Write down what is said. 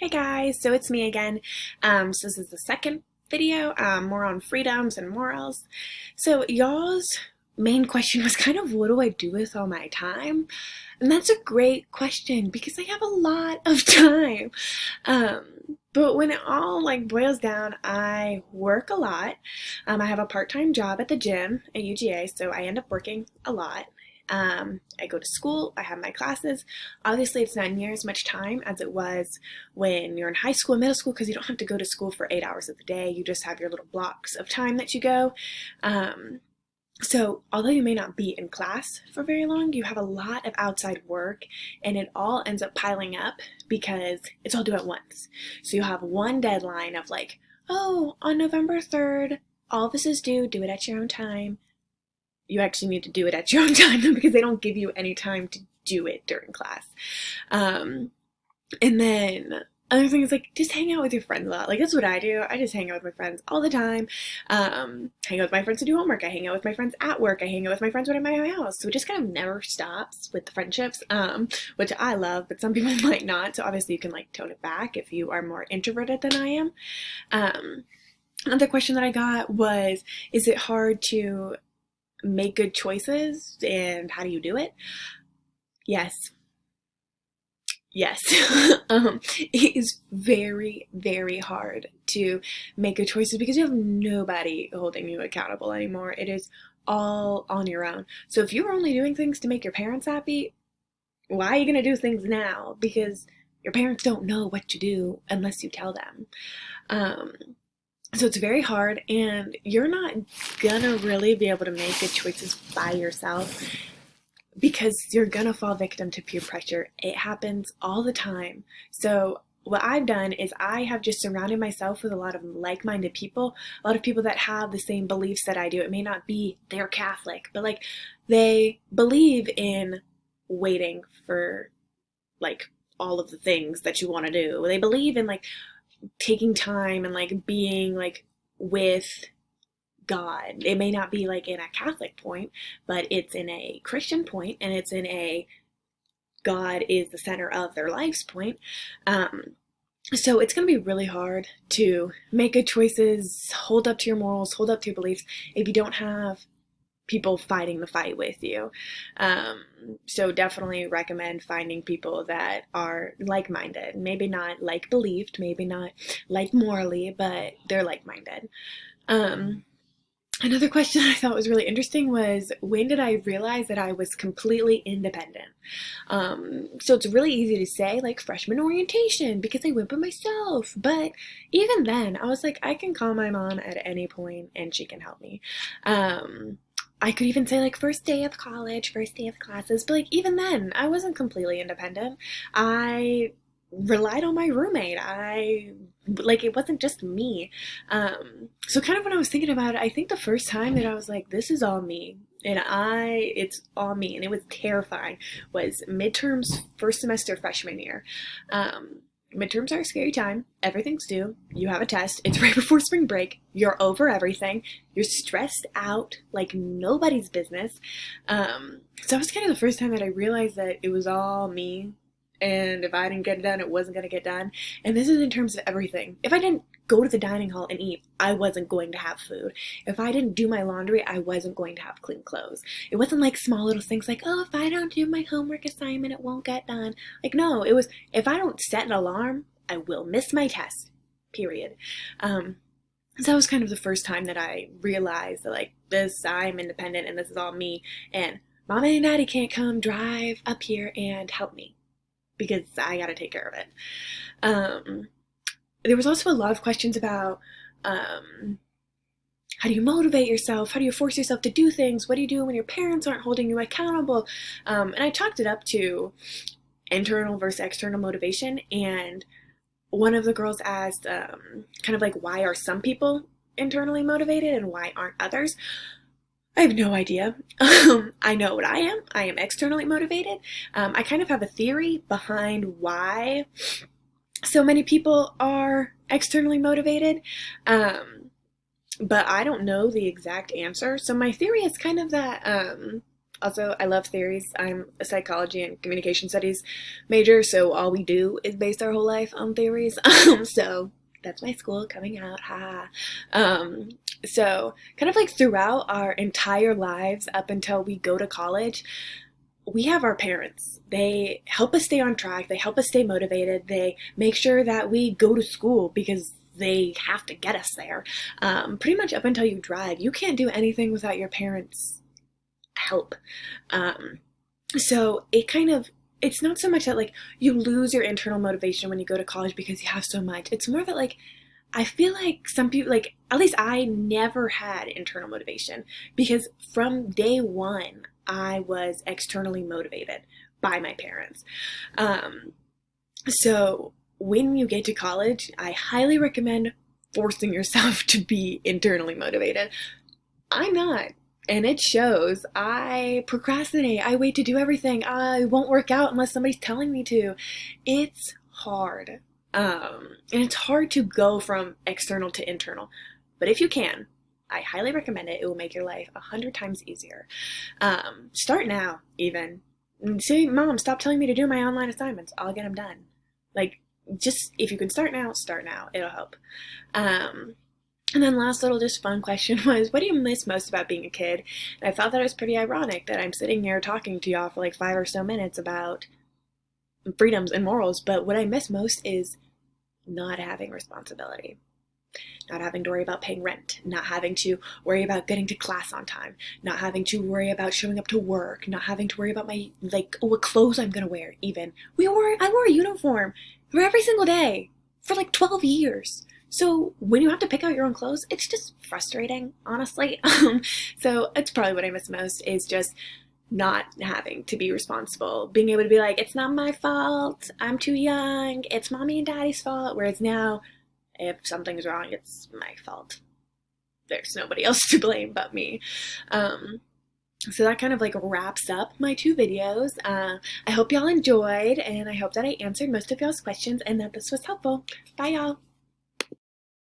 Hey guys, so it's me again. So this is the second video, more on freedoms and morals. So y'all's main question was kind of what do I do with all my time? And that's a great question because I have a lot of time. Um, but when it all like boils down, I work a lot. I have a part-time job at the gym at UGA, so I end up working a lot. I go to school, I have my classes. Obviously, it's not near as much time as it was when you're in high school and middle school because you don't have to go to school for 8 hours of the day. You just have your little blocks of time that you go. So, although you may not be in class for very long, you have a lot of outside work and it all ends up piling up because it's all due at once. So, you have one deadline of like, oh, on November 3rd, all this is due, do it at your own time. You actually need to do it at your own time though, because they don't give you any time to do it during class. And then other thing is like just hang out with your friends a lot. Like that's what I do. I just hang out with my friends all the time. Hang out with my friends to do homework. I hang out with my friends at work. I hang out with my friends when I'm at my house. So it just kind of never stops with the friendships, which I love, but some people might not. So obviously you can like tone it back if you are more introverted than I am. Another question that I got was, is it hard to make good choices and how do you do it? Yes. Yes. It is very, very hard to make good choices because you have nobody holding you accountable anymore. It is all on your own. So if you're only doing things to make your parents happy, why are you going to do things now? Because your parents don't know what to do unless you tell them. So it's very hard, and you're not gonna really be able to make good choices by yourself because you're gonna fall victim to peer pressure. It happens all the time. So what I've done is I have just surrounded myself with a lot of like-minded people, a lot of people that have the same beliefs that I do. It may not be they're Catholic, but like they believe in waiting for like all of the things that you want to do. They believe in like taking time and like being like with God. It may not be like in a Catholic point, but it's in a Christian point and it's in a God is the center of their life's point. So it's going to be really hard to make good choices, hold up to your morals, hold up to your beliefs if you don't have people fighting the fight with you. So definitely recommend finding people that are like-minded. Maybe not like-believed, maybe not like-morally, but they're like-minded. Another question I thought was really interesting was, when did I realize that I was completely independent? So it's really easy to say, like, freshman orientation, because I went by myself. But even then, I was like, I can call my mom at any point and she can help me. I could even say like first day of college, first day of classes, but like even then, I wasn't completely independent. I relied on my roommate. It wasn't just me. So kind of when I was thinking about it, I think the first time that I was like, this is all me. It's all me, and it was terrifying, was midterms, first semester freshman year. Midterms are a scary time. Everything's due. You have a test. It's right before spring break. You're over everything. You're stressed out like nobody's business. So that was kind of the first time that I realized that it was all me. And if I didn't get it done, it wasn't going to get done. And this is in terms of everything. If I didn't go to the dining hall and eat, I wasn't going to have food. If I didn't do my laundry, I wasn't going to have clean clothes. It wasn't like small little things like, oh, if I don't do my homework assignment, it won't get done. Like, no, it was, if I don't set an alarm, I will miss my test, period. So that was kind of the first time that I realized that, like, I'm independent and this is all me. And mom and daddy can't come drive up here and help me, because I got to take care of it. There was also a lot of questions about how do you motivate yourself? How do you force yourself to do things? What do you do when your parents aren't holding you accountable? And I chalked it up to internal versus external motivation. And one of the girls asked kind of like, why are some people internally motivated and why aren't others? I have no idea. I know what I am. I am externally motivated. I kind of have a theory behind why so many people are externally motivated, but I don't know the exact answer. So my theory is kind of that Also, I love theories. I'm a psychology and communication studies major, so all we do is base our whole life on theories. So that's my school coming out. Ha. So kind of like throughout our entire lives up until we go to college, we have our parents. They help us stay on track. They help us stay motivated. They make sure that we go to school because they have to get us there. Pretty much up until you drive, you can't do anything without your parents' help. So it's not so much that like you lose your internal motivation when you go to college because you have so much. It's more that like I feel like some people, like at least I never had internal motivation because from day one I was externally motivated by my parents. So when you get to college, I highly recommend forcing yourself to be internally motivated. I'm not. And it shows. I procrastinate. I wait to do everything. I won't work out unless somebody's telling me to. It's hard. And it's hard to go from external to internal. But if you can, I highly recommend it. It will make your life 100 times easier. Start now, even. Say, Mom, stop telling me to do my online assignments. I'll get them done. Like, just, if you can start now, start now. It'll help. And then last little just fun question was, what do you miss most about being a kid? And I thought that it was pretty ironic that I'm sitting here talking to y'all for like 5 or so minutes about freedoms and morals, but what I miss most is not having responsibility. Not having to worry about paying rent, not having to worry about getting to class on time, not having to worry about showing up to work, not having to worry about my, like, what clothes I'm gonna wear, even. I wore a uniform for every single day for like 12 years. So when you have to pick out your own clothes, it's just frustrating, honestly. So it's probably what I miss most is just not having to be responsible, being able to be like, it's not my fault, I'm too young, it's mommy and daddy's fault, whereas now, if something's wrong, it's my fault. There's nobody else to blame but me. So that kind of like wraps up my 2 videos. I hope y'all enjoyed, and I hope that I answered most of y'all's questions and that this was helpful. Bye, y'all.